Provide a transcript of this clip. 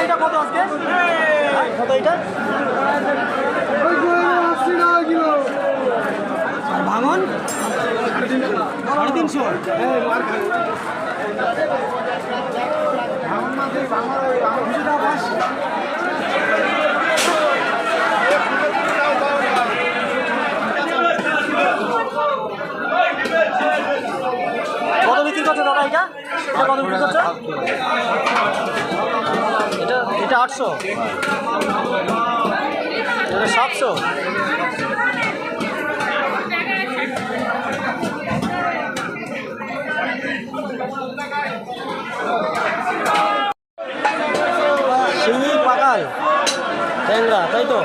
এটা কত আজকে? কত এটা? 80 টাকা কিলো। আর ভাঙন 350। কত বিক্রি করছে দাদা এটা? এটা কত বিক্রি করছে? এটা 800, এটা 700। শিঙি পাকাল ট্যাংরা, তাই তো?